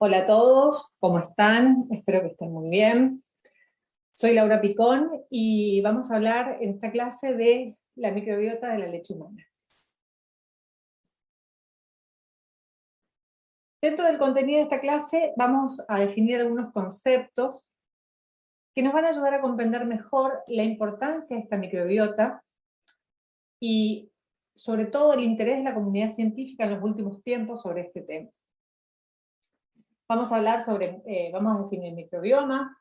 Hola a todos, ¿cómo están? Espero que estén muy bien. Soy Laura Picón y vamos a hablar en esta clase de la microbiota de la leche humana. Dentro del contenido de esta clase vamos a definir algunos conceptos que nos van a ayudar a comprender mejor la importancia de esta microbiota y sobre todo el interés de la comunidad científica en los últimos tiempos sobre este tema. Vamos a hablar sobre, vamos a definir el microbioma,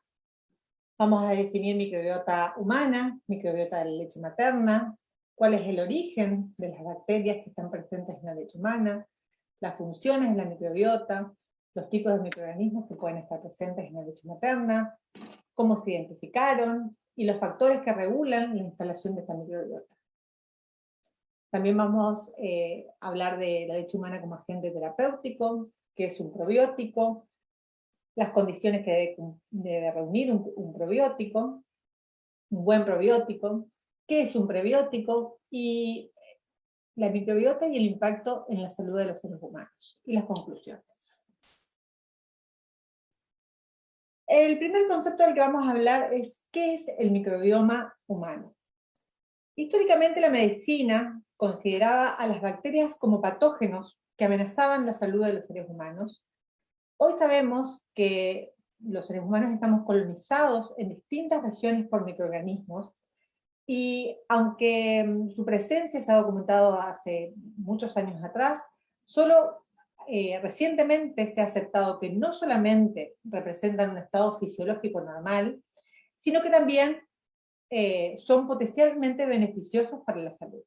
vamos a definir microbiota humana, microbiota de la leche materna, cuál es el origen de las bacterias que están presentes en la leche humana, las funciones de la microbiota, los tipos de microorganismos que pueden estar presentes en la leche materna, cómo se identificaron y los factores que regulan la instalación de esta microbiota. También vamos a hablar de la leche humana como agente terapéutico, que es un probiótico, las condiciones que debe reunir un probiótico, un buen probiótico, qué es un prebiótico y la microbiota y el impacto en la salud de los seres humanos y las conclusiones. El primer concepto del que vamos a hablar es ¿qué es el microbioma humano? Históricamente la medicina consideraba a las bacterias como patógenos que amenazaban la salud de los seres humanos. Hoy sabemos que los seres humanos estamos colonizados en distintas regiones por microorganismos y aunque su presencia se ha documentado hace muchos años atrás, solo recientemente se ha aceptado que no solamente representan un estado fisiológico normal, sino que también son potencialmente beneficiosos para la salud.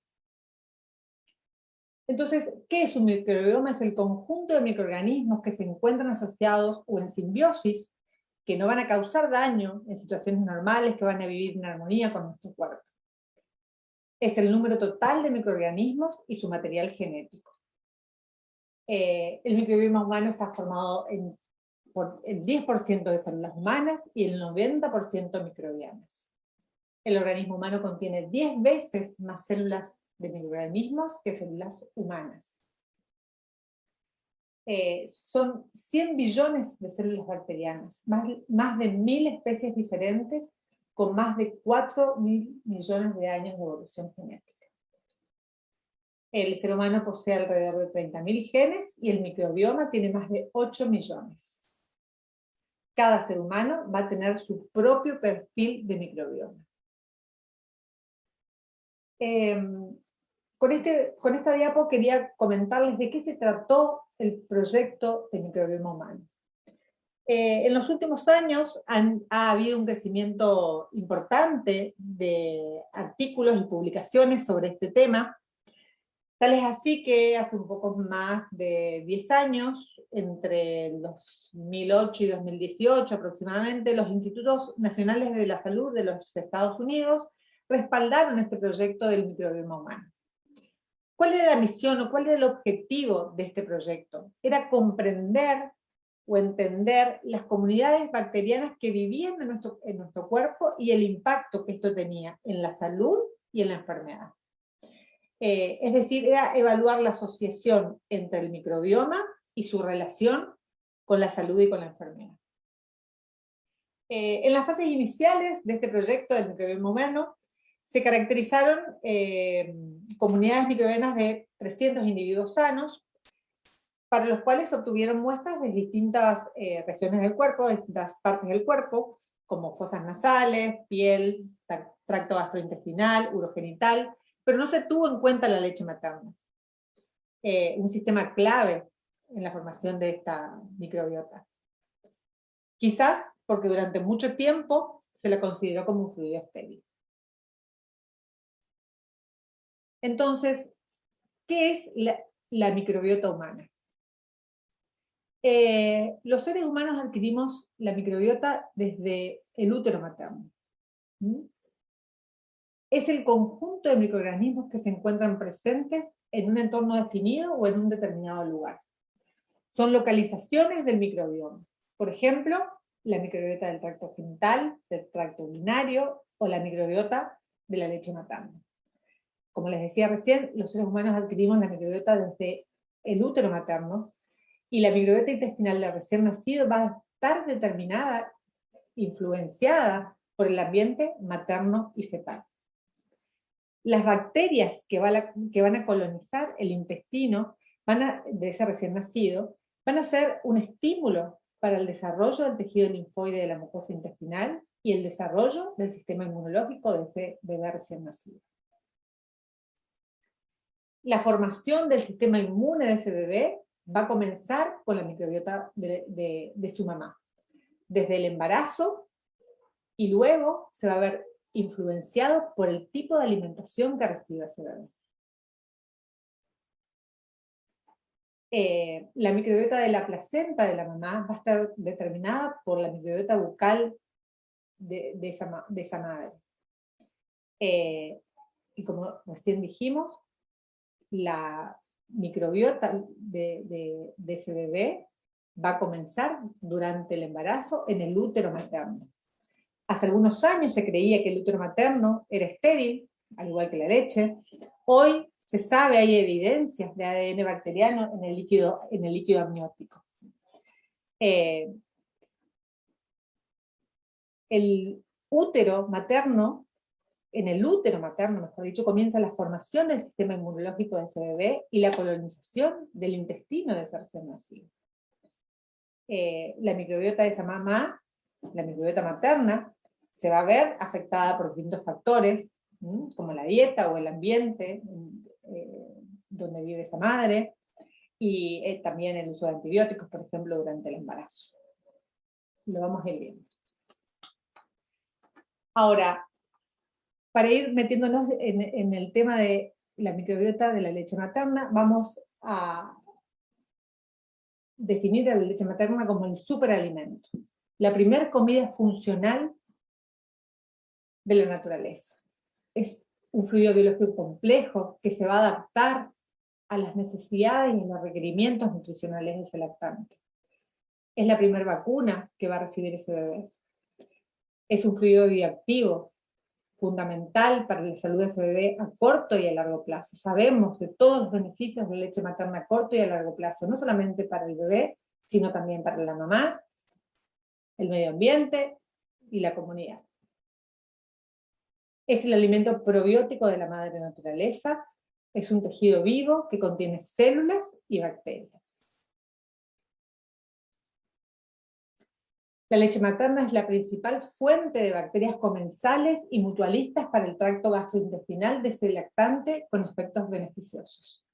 Entonces, ¿qué es un microbioma? Es el conjunto de microorganismos que se encuentran asociados o en simbiosis, que no van a causar daño en situaciones normales, que van a vivir en armonía con nuestro cuerpo. Es el número total de microorganismos y su material genético. El microbioma humano está formado por el 10% de células humanas y el 90% microbianas. El organismo humano contiene 10 veces más células de microorganismos que células humanas. Son 100 billones de células bacterianas, más de 1000 especies diferentes, con más de 4.000 millones de años de evolución genética. El ser humano posee alrededor de 30.000 genes y el microbioma tiene más de 8 millones. Cada ser humano va a tener su propio perfil de microbioma. Con esta diapo quería comentarles de qué se trató el proyecto de microbioma humano. En los últimos años ha habido un crecimiento importante de artículos y publicaciones sobre este tema. Tal es así que hace un poco más de 10 años, entre el 2008 y 2018 aproximadamente, los Institutos Nacionales de la Salud de los Estados Unidos respaldaron este proyecto del microbioma humano. ¿Cuál era la misión o cuál era el objetivo de este proyecto? Era comprender o entender las comunidades bacterianas que vivían en nuestro cuerpo y el impacto que esto tenía en la salud y en la enfermedad. Es decir, era evaluar la asociación entre el microbioma y su relación con la salud y con la enfermedad. En las fases iniciales de este proyecto del microbioma humano, se caracterizaron comunidades microbianas de 300 individuos sanos, para los cuales se obtuvieron muestras de distintas regiones del cuerpo, de distintas partes del cuerpo, como fosas nasales, piel, tracto gastrointestinal, urogenital, pero no se tuvo en cuenta la leche materna. Un sistema clave en la formación de esta microbiota. Quizás porque durante mucho tiempo se la consideró como un fluido estéril. Entonces, ¿qué es la microbiota humana? Los seres humanos adquirimos la microbiota desde el útero materno. Es el conjunto de microorganismos que se encuentran presentes en un entorno definido o en un determinado lugar. Son localizaciones del microbioma. Por ejemplo, la microbiota del tracto genital, del tracto urinario o la microbiota de la leche materna. Como les decía recién, los seres humanos adquirimos la microbiota desde el útero materno Y la microbiota intestinal del recién nacido va a estar determinada, influenciada por el ambiente materno y fetal. Las bacterias que van a colonizar el intestino de ese recién nacido van a ser un estímulo para el desarrollo del tejido linfoide de la mucosa intestinal y el desarrollo del sistema inmunológico de ese bebé recién nacido. La formación del sistema inmune de ese bebé va a comenzar con la microbiota de su mamá, desde el embarazo, y luego se va a ver influenciado por el tipo de alimentación que recibe ese bebé. La microbiota de la placenta de la mamá va a estar determinada por la microbiota bucal de esa madre. Y como recién dijimos, la microbiota de ese bebé va a comenzar durante el embarazo en el útero materno. Hace algunos años se creía que el útero materno era estéril, al igual que la leche. Hoy se sabe, hay evidencias de ADN bacteriano en el líquido amniótico. El útero materno, en el útero materno, mejor dicho, comienza la formación del sistema inmunológico de ese bebé y la colonización del intestino de ese recién nacido. La microbiota de esa mamá, la microbiota materna, se va a ver afectada por distintos factores, como la dieta o el ambiente donde vive esa madre, y también el uso de antibióticos, por ejemplo, durante el embarazo. Lo vamos a ir viendo. Ahora, para ir metiéndonos en el tema de la microbiota de la leche materna, vamos a definir a la leche materna como el superalimento, la primer comida funcional de la naturaleza. Es un fluido biológico complejo que se va a adaptar a las necesidades y a los requerimientos nutricionales de ese lactante. Es la primera vacuna que va a recibir ese bebé. Es un fluido bioactivo fundamental para la salud de ese bebé a corto y a largo plazo. Sabemos de todos los beneficios de la leche materna a corto y a largo plazo, no solamente para el bebé, sino también para la mamá, el medio ambiente y la comunidad. Es el alimento probiótico de la madre naturaleza, es un tejido vivo que contiene células y bacterias. La leche materna es la principal fuente de bacterias comensales y mutualistas para el tracto gastrointestinal de ese lactante con efectos beneficiosos.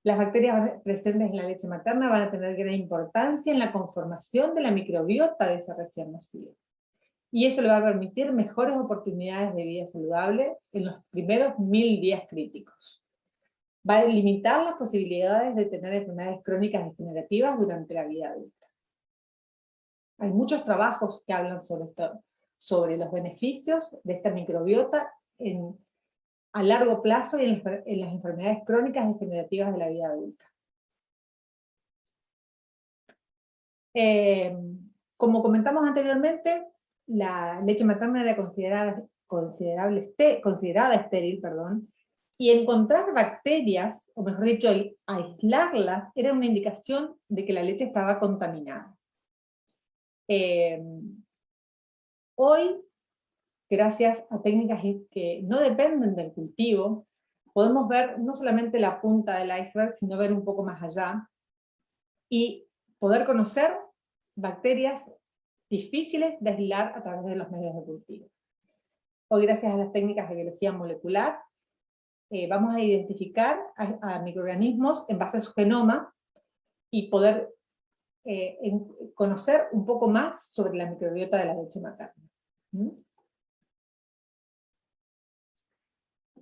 Las bacterias presentes en la leche materna van a tener gran importancia en la conformación de la microbiota de ese recién nacido. Y eso le va a permitir mejores oportunidades de vida saludable en los primeros 1000 días críticos. Va a limitar las posibilidades de tener enfermedades crónicas degenerativas durante la vida adulta. Hay muchos trabajos que hablan sobre los beneficios de esta microbiota a largo plazo y en las enfermedades crónicas degenerativas de la vida adulta. Como comentamos anteriormente, la leche materna era considerada estéril, y encontrar bacterias, o mejor dicho, aislarlas, era una indicación de que la leche estaba contaminada. Hoy, gracias a técnicas que no dependen del cultivo, podemos ver no solamente la punta del iceberg, sino ver un poco más allá, y poder conocer bacterias difíciles de aislar a través de los medios de cultivo. Hoy, gracias a las técnicas de biología molecular, vamos a identificar a microorganismos en base a su genoma y poder conocer un poco más sobre la microbiota de la leche materna.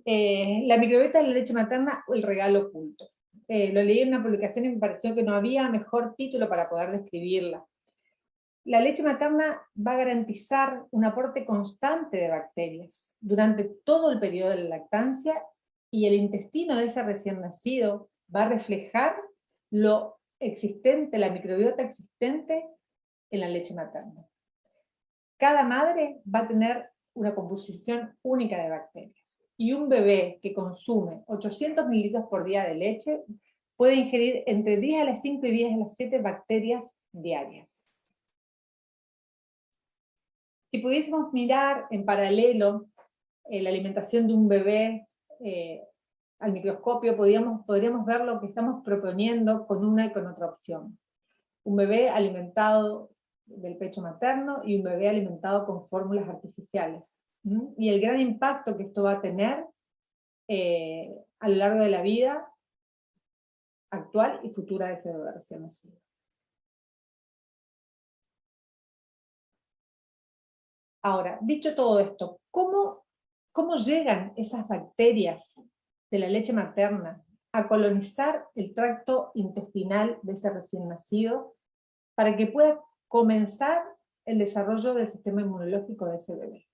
La microbiota de la leche materna, el regalo oculto. Lo leí en una publicación y me pareció que no había mejor título para poder describirla. La leche materna va a garantizar un aporte constante de bacterias durante todo el periodo de la lactancia, y el intestino de ese recién nacido va a reflejar lo existente, la microbiota existente en la leche materna. Cada madre va a tener una composición única de bacterias, y un bebé que consume 800 mililitros por día de leche puede ingerir entre 10 a las 5 y 10 a las 7 bacterias diarias. Si pudiésemos mirar en paralelo la alimentación de un bebé al microscopio, podríamos ver lo que estamos proponiendo con una y con otra opción. Un bebé alimentado del pecho materno y un bebé alimentado con fórmulas artificiales. Y el gran impacto que esto va a tener a lo largo de la vida actual y futura de ese bebé recién nacido. Ahora, dicho todo esto, ¿cómo llegan esas bacterias de la leche materna a colonizar el tracto intestinal de ese recién nacido para que pueda comenzar el desarrollo del sistema inmunológico de ese bebé?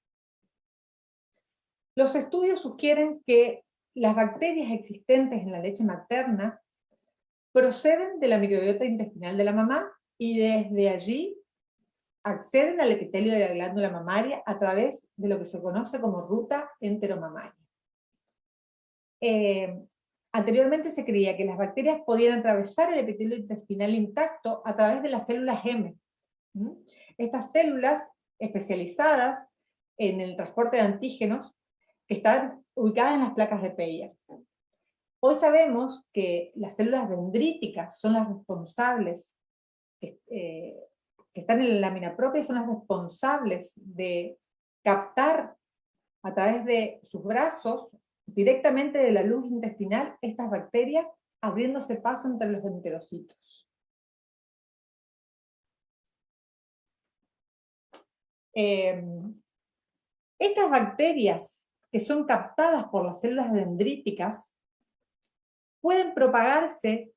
Los estudios sugieren que las bacterias existentes en la leche materna proceden de la microbiota intestinal de la mamá y desde allí acceden al epitelio de la glándula mamaria a través de lo que se conoce como ruta enteromamaria. Anteriormente se creía que las bacterias podían atravesar el epitelio intestinal intacto a través de las células M. Estas células especializadas en el transporte de antígenos que están ubicadas en las placas de Peyer. Hoy sabemos que las células dendríticas son las responsables, que están en la lámina propia, son las responsables de captar a través de sus brazos, directamente de la luz intestinal, estas bacterias, abriéndose paso entre los enterocitos. Estas bacterias que son captadas por las células dendríticas pueden propagarse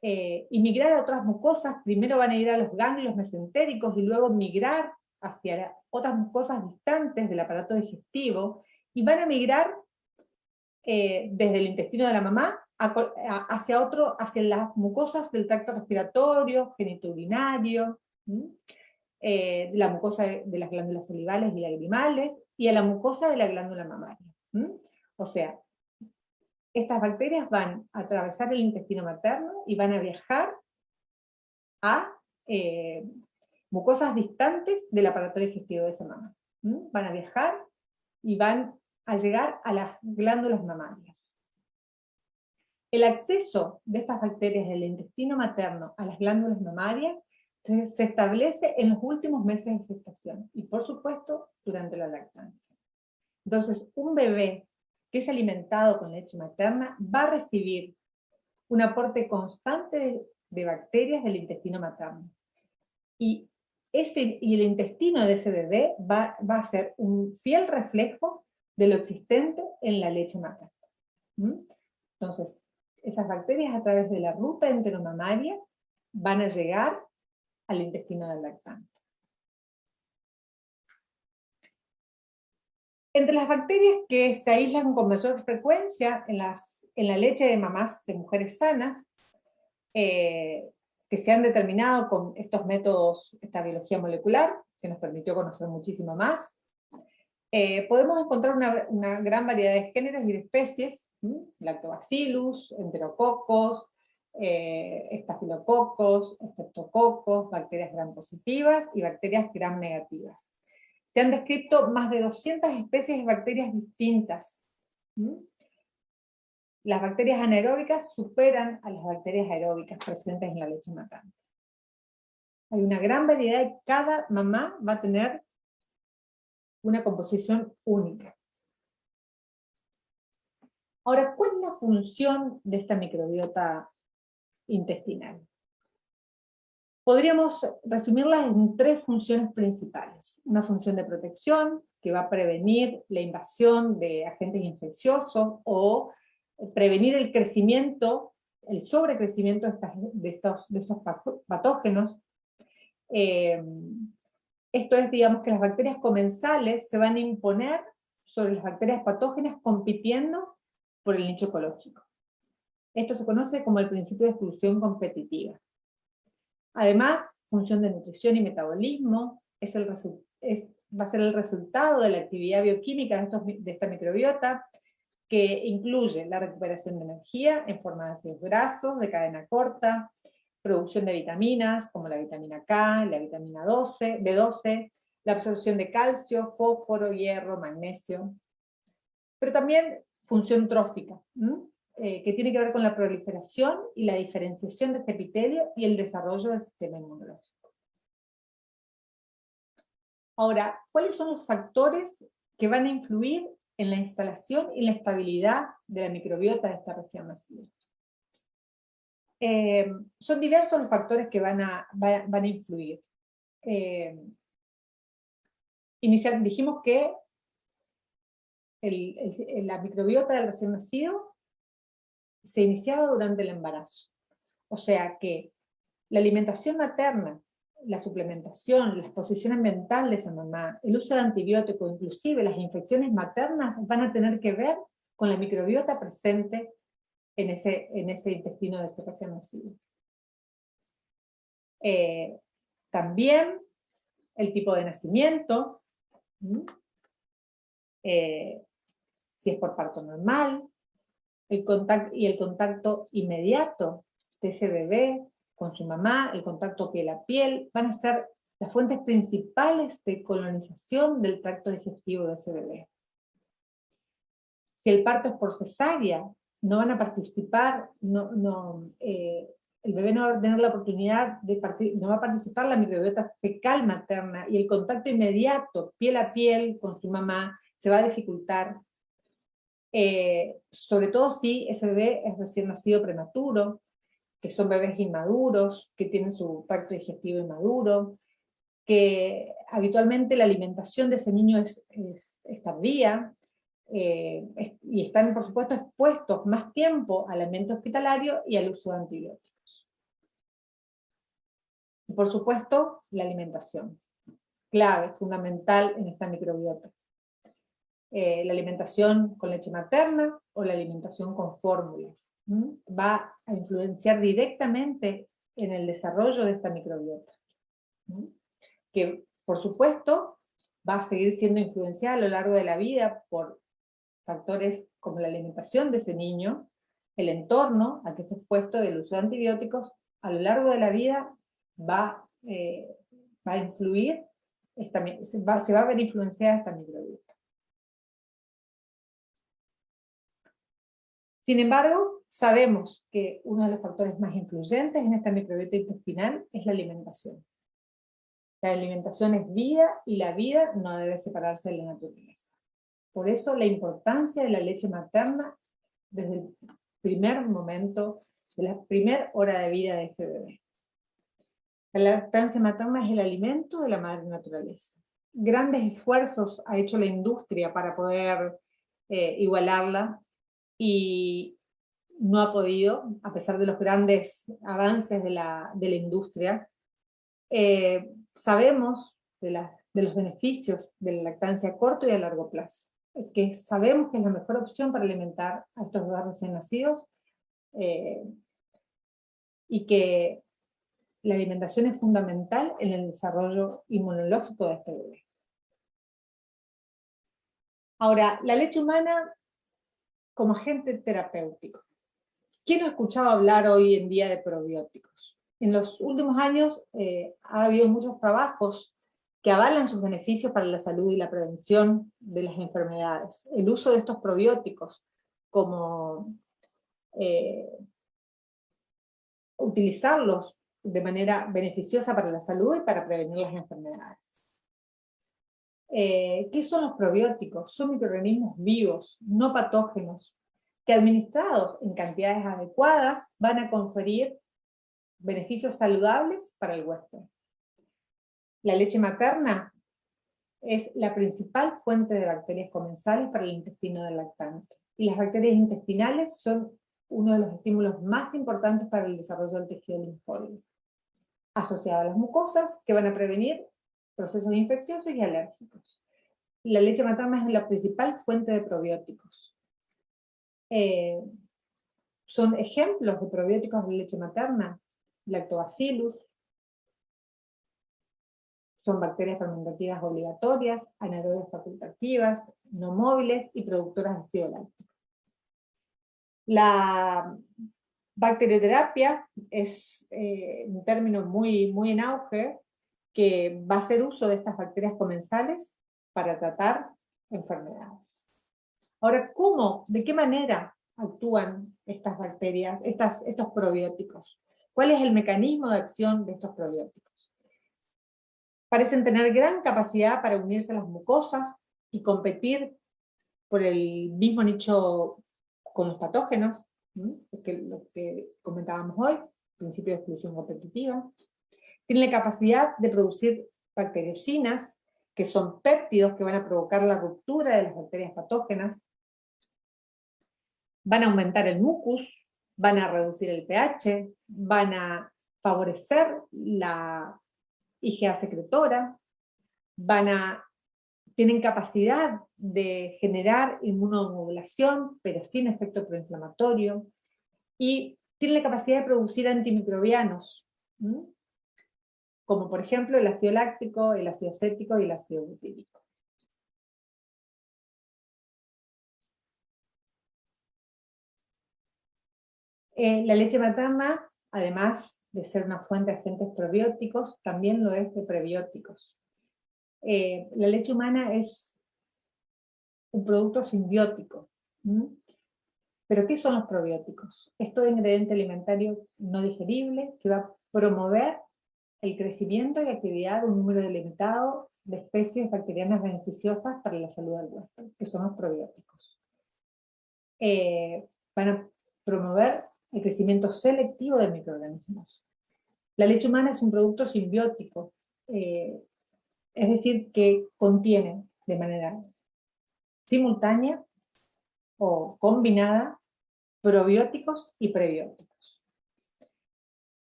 y migrar a otras mucosas. Primero van a ir a los ganglios mesentéricos y luego migrar hacia otras mucosas distantes del aparato digestivo, y van a migrar desde el intestino de la mamá hacia las mucosas del tracto respiratorio, genitourinario, la mucosa de las glándulas salivales y lagrimales, y a la mucosa de la glándula mamaria. O sea, estas bacterias van a atravesar el intestino materno y van a viajar a mucosas distantes del aparato digestivo de esa mamá. Van a viajar y van a llegar a las glándulas mamarias. El acceso de estas bacterias del intestino materno a las glándulas mamarias se establece en los últimos meses de gestación y, por supuesto, durante la lactancia. Entonces, un bebé que es alimentado con leche materna va a recibir un aporte constante de bacterias del intestino materno. Y el intestino de ese bebé va a ser un fiel reflejo de lo existente en la leche materna. Entonces, esas bacterias a través de la ruta enteromamaria van a llegar al intestino del lactante. Entre las bacterias que se aíslan con mayor frecuencia en la leche de mamás de mujeres sanas, que se han determinado con estos métodos, esta biología molecular, que nos permitió conocer muchísimo más, podemos encontrar una gran variedad de géneros y de especies: Lactobacillus, enterococos, estafilococos, estreptococos, bacterias gram positivas y bacterias gram negativas. Se han descrito más de 200 especies de bacterias distintas. Las bacterias anaeróbicas superan a las bacterias aeróbicas presentes en la leche materna. Hay una gran variedad y cada mamá va a tener una composición única. Ahora, ¿cuál es la función de esta microbiota intestinal? Podríamos resumirla en 3 funciones principales. Una función de protección, que va a prevenir la invasión de agentes infecciosos o prevenir el crecimiento, el sobrecrecimiento de estos patógenos. Esto es, digamos, que las bacterias comensales se van a imponer sobre las bacterias patógenas compitiendo por el nicho ecológico. Esto se conoce como el principio de exclusión competitiva. Además, función de nutrición y metabolismo va a ser el resultado de la actividad bioquímica de esta microbiota, que incluye la recuperación de energía en forma de ácidos grasos de cadena corta, producción de vitaminas como la vitamina K, la vitamina B12, la absorción de calcio, fósforo, hierro, magnesio, pero también función trófica, que tiene que ver con la proliferación y la diferenciación de este epitelio y el desarrollo del sistema inmunológico. Ahora, ¿cuáles son los factores que van a influir en la instalación y la estabilidad de la microbiota de esta recién nacida? Son diversos los factores que van a influir. Dijimos que la microbiota del recién nacido se iniciaba durante el embarazo. O sea que la alimentación materna, la suplementación, la exposición ambiental de esa mamá, el uso de antibióticos, inclusive las infecciones maternas, van a tener que ver con la microbiota presente en ese intestino de ese recién nacido. También el tipo de nacimiento, si es por parto normal, el contacto inmediato de ese bebé con su mamá, el contacto piel a piel, van a ser las fuentes principales de colonización del tracto digestivo de ese bebé. Si el parto es por cesárea, no van a participar, el bebé no va a tener la oportunidad no va a participar la microbiota fecal materna, y el contacto inmediato, piel a piel, con su mamá, se va a dificultar. Sobre todo si ese bebé es recién nacido prematuro, que son bebés inmaduros, que tienen su tracto digestivo inmaduro, que habitualmente la alimentación de ese niño es tardía, y están, por supuesto, expuestos más tiempo al ambiente hospitalario y al uso de antibióticos. Y, por supuesto, la alimentación, clave, fundamental en esta microbiota. La alimentación con leche materna o la alimentación con fórmulas va a influenciar directamente en el desarrollo de esta microbiota, que por supuesto va a seguir siendo influenciada a lo largo de la vida por factores como la alimentación de ese niño, el entorno al que está expuesto, el uso de antibióticos. A lo largo de la vida va a influir, se va a ver influenciada esta microbiota. Sin embargo, sabemos que uno de los factores más influyentes en esta microbiota intestinal es la alimentación. La alimentación es vida y la vida no debe separarse de la naturaleza. Por eso la importancia de la leche materna desde el primer momento, de la primera hora de vida de ese bebé. La lactancia materna es el alimento de la madre naturaleza. Grandes esfuerzos ha hecho la industria para poder igualarla, y no ha podido, a pesar de los grandes avances de la industria. Sabemos de los beneficios de la lactancia a corto y a largo plazo, que sabemos que es la mejor opción para alimentar a estos bebés recién nacidos, y que la alimentación es fundamental en el desarrollo inmunológico de este bebé. Ahora, la leche humana como agente terapéutico. ¿Quién ha escuchado hablar hoy en día de probióticos? En los últimos años ha habido muchos trabajos que avalan sus beneficios para la salud y la prevención de las enfermedades. El uso de estos probióticos como utilizarlos de manera beneficiosa para la salud y para prevenir las enfermedades. ¿Qué son los probióticos? Son microorganismos vivos, no patógenos, que administrados en cantidades adecuadas van a conferir beneficios saludables para el huésped. La leche materna es la principal fuente de bacterias comensales para el intestino del lactante, y las bacterias intestinales son uno de los estímulos más importantes para el desarrollo del tejido linfóide, asociado a las mucosas, que van a prevenir procesos infecciosos y alérgicos. La leche materna es la principal fuente de probióticos. Son ejemplos de probióticos de leche materna: Lactobacillus, son bacterias fermentativas obligatorias, anaerobias facultativas, no móviles y productoras de ácido láctico. La bacterioterapia es un término muy en auge, que va a hacer uso de estas bacterias comensales para tratar enfermedades. Ahora, ¿cómo, de qué manera actúan estas bacterias, estos probióticos? ¿Cuál es el mecanismo de acción de estos probióticos? Parecen tener gran capacidad para unirse a las mucosas y competir por el mismo nicho con los patógenos, lo que comentábamos hoy, principio de exclusión competitiva. Tienen la capacidad de producir bacteriocinas, que son péptidos que van a provocar la ruptura de las bacterias patógenas. Van a aumentar el mucus, van a reducir el pH, van a favorecer la IgA secretora, tienen capacidad de generar inmunomodulación, pero sin efecto proinflamatorio, y tienen la capacidad de producir antimicrobianos, como por ejemplo el ácido láctico, el ácido acético y el ácido butírico. La leche materna, además de ser una fuente de agentes probióticos, también lo es de prebióticos. La leche humana es un producto simbiótico. ¿Pero qué son los probióticos? Es todo ingrediente alimentario no digerible que va a promover el crecimiento y actividad de un número delimitado de especies bacterianas beneficiosas para la salud del huésped, que son los probióticos. Van a promover el crecimiento selectivo de microorganismos. La leche humana es un producto simbiótico, es decir, que contiene de manera simultánea o combinada probióticos y prebióticos.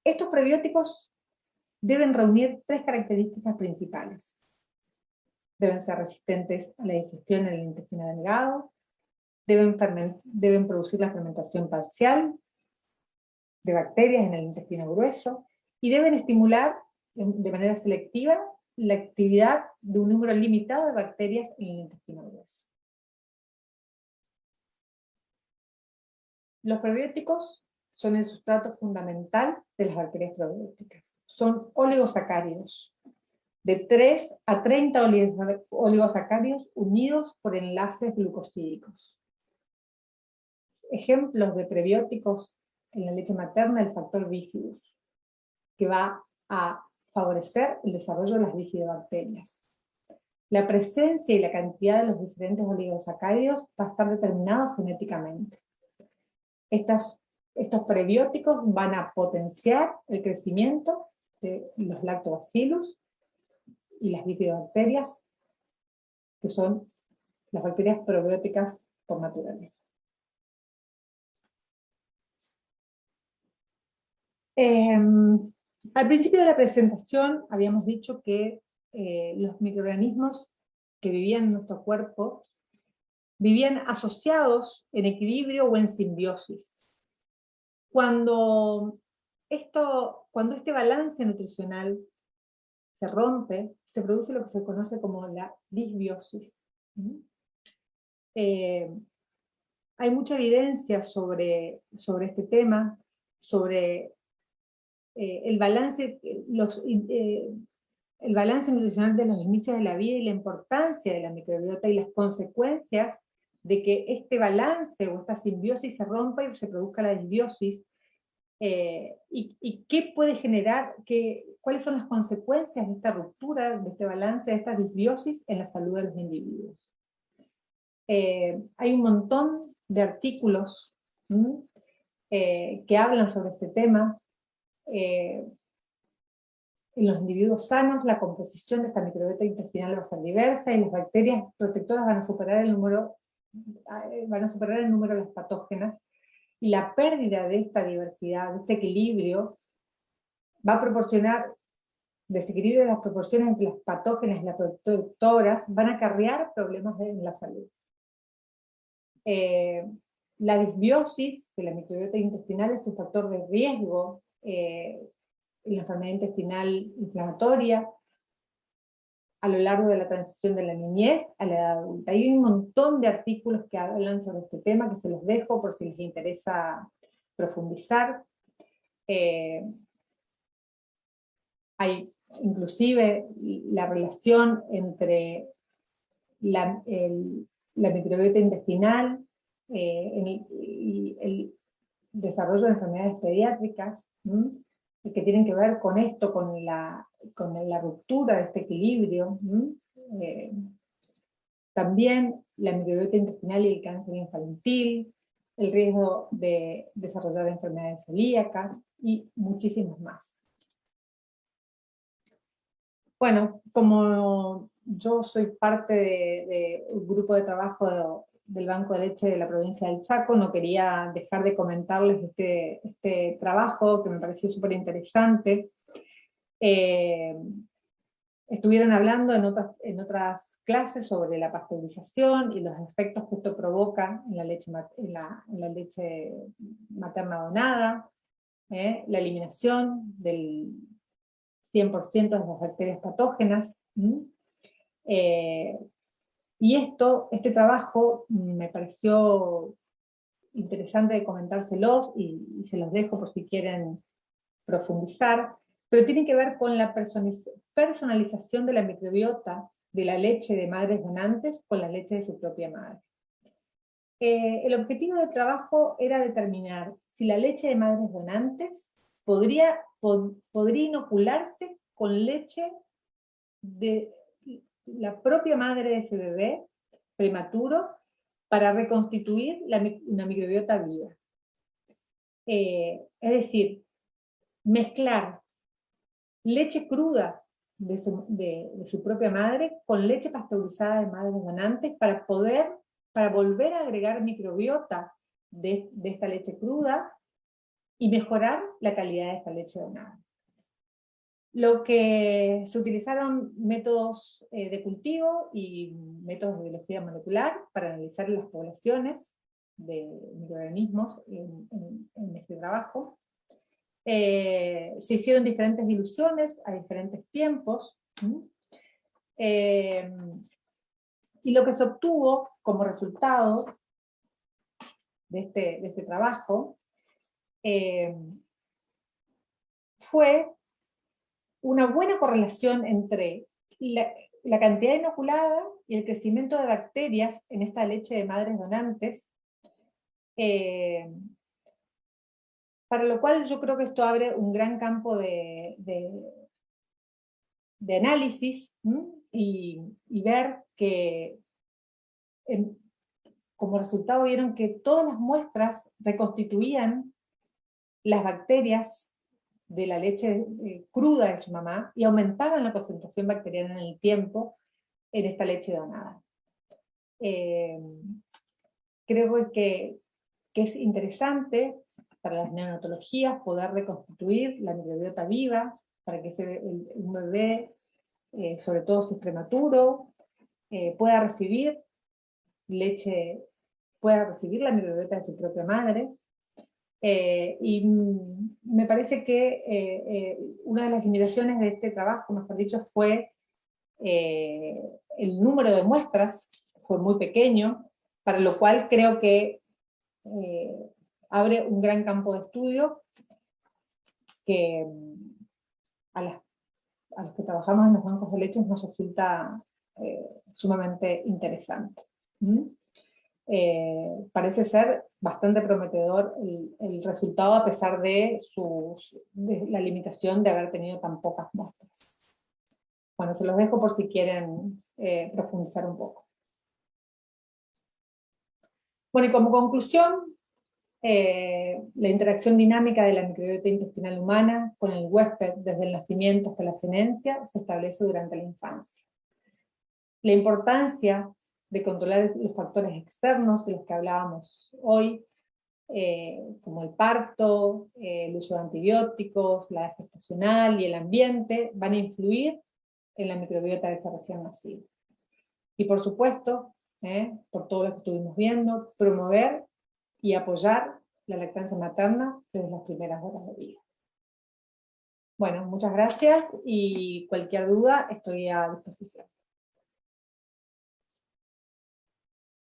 Estos prebióticos deben reunir tres características principales. Deben ser resistentes a la digestión en el intestino delgado, deben producir la fermentación parcial de bacterias en el intestino grueso, y deben estimular de manera selectiva la actividad de un número limitado de bacterias en el intestino grueso. Los probióticos son el sustrato fundamental de las bacterias probióticas. Son oligosacáridos, de 3 a 30 oligosacáridos unidos por enlaces glucosídicos. Ejemplos de prebióticos en la leche materna, el factor bifidus, que va a favorecer el desarrollo de las bifidobacterias. La presencia y la cantidad de los diferentes oligosacáridos va a estar determinados genéticamente. Estos prebióticos van a potenciar el crecimiento de los lactobacillus y las bifidobacterias, que son las bacterias probióticas por naturaleza. Al principio de la presentación habíamos dicho que los microorganismos que vivían en nuestro cuerpo vivían asociados en equilibrio o en simbiosis. Cuando este balance nutricional se rompe, se produce lo que se conoce como la disbiosis. Hay mucha evidencia sobre este tema, sobre el balance nutricional de los inicios de la vida y la importancia de la microbiota y las consecuencias de que este balance o esta simbiosis se rompa y se produzca la disbiosis, y qué puede generar, cuáles son las consecuencias de esta ruptura, de este balance, de esta disbiosis en la salud de los individuos. Hay un montón de artículos que hablan sobre este tema. En los individuos sanos, la composición de esta microbiota intestinal va a ser diversa y las bacterias protectoras van a superar el número de las patógenas, y la pérdida de esta diversidad, de este equilibrio, va a proporcionar desequilibrio de las proporciones entre las patógenas y las protectoras, van a acarrear problemas en la salud. La disbiosis de la microbiota intestinal es un factor de riesgo en la enfermedad intestinal inflamatoria. a lo largo de la transición de la niñez a la edad adulta. Hay un montón de artículos que hablan sobre este tema, que se los dejo por si les interesa profundizar. Hay inclusive la relación entre la microbiota intestinal y el desarrollo de enfermedades pediátricas, que tienen que ver con esto, con la ruptura de este equilibrio. También la microbiota intestinal y el cáncer infantil, el riesgo de desarrollar enfermedades celíacas y muchísimos más. Bueno, como yo soy parte de un grupo de trabajo del Banco de Leche de la provincia del Chaco, no quería dejar de comentarles este trabajo que me pareció súper interesante. Estuvieron hablando en otras clases sobre la pasteurización y los efectos que esto provoca en la leche materna donada, la eliminación del 100% de las bacterias patógenas. Y este trabajo me pareció interesante de comentárselos y se los dejo por si quieren profundizar, pero tiene que ver con la personalización de la microbiota de la leche de madres donantes con la leche de su propia madre. El objetivo del trabajo era determinar si la leche de madres donantes podría inocularse con leche de la propia madre de ese bebé prematuro para reconstituir una microbiota viva. Es decir, mezclar leche cruda de su propia madre con leche pasteurizada de madres donantes para volver a agregar microbiota de esta leche cruda y mejorar la calidad de esta leche donada. Lo que se utilizaron métodos de cultivo y métodos de biología molecular para analizar las poblaciones de microorganismos en este trabajo. Se hicieron diferentes diluciones a diferentes tiempos. Y lo que se obtuvo como resultado de este trabajo fue una buena correlación entre la cantidad inoculada y el crecimiento de bacterias en esta leche de madres donantes, para lo cual yo creo que esto abre un gran campo de análisis, y ver que como resultado vieron que todas las muestras reconstituían las bacterias de la leche cruda de su mamá y aumentaban la concentración bacteriana en el tiempo en esta leche donada. Creo que es interesante para las neonatologías poder reconstituir la microbiota viva para que un bebé, sobre todo si es prematuro, pueda recibir la microbiota de su propia madre. Y me parece que una de las limitaciones de este trabajo, mejor dicho, fue el número de muestras, fue muy pequeño, para lo cual creo que abre un gran campo de estudio que a los que trabajamos en los bancos de leche nos resulta sumamente interesante. Parece ser bastante prometedor el resultado a pesar de la limitación de haber tenido tan pocas muestras. Bueno, se los dejo por si quieren profundizar un poco. Bueno, y como conclusión, la interacción dinámica de la microbiota intestinal humana con el huésped desde el nacimiento hasta la senescencia se establece durante la infancia. La importancia de controlar los factores externos de los que hablábamos hoy, como el parto, el uso de antibióticos, la edad gestacional y el ambiente, van a influir en la microbiota de ese recién nacido. Y por supuesto, por todo lo que estuvimos viendo, promover y apoyar la lactancia materna desde las primeras horas de vida. Bueno, muchas gracias y cualquier duda estoy a disposición.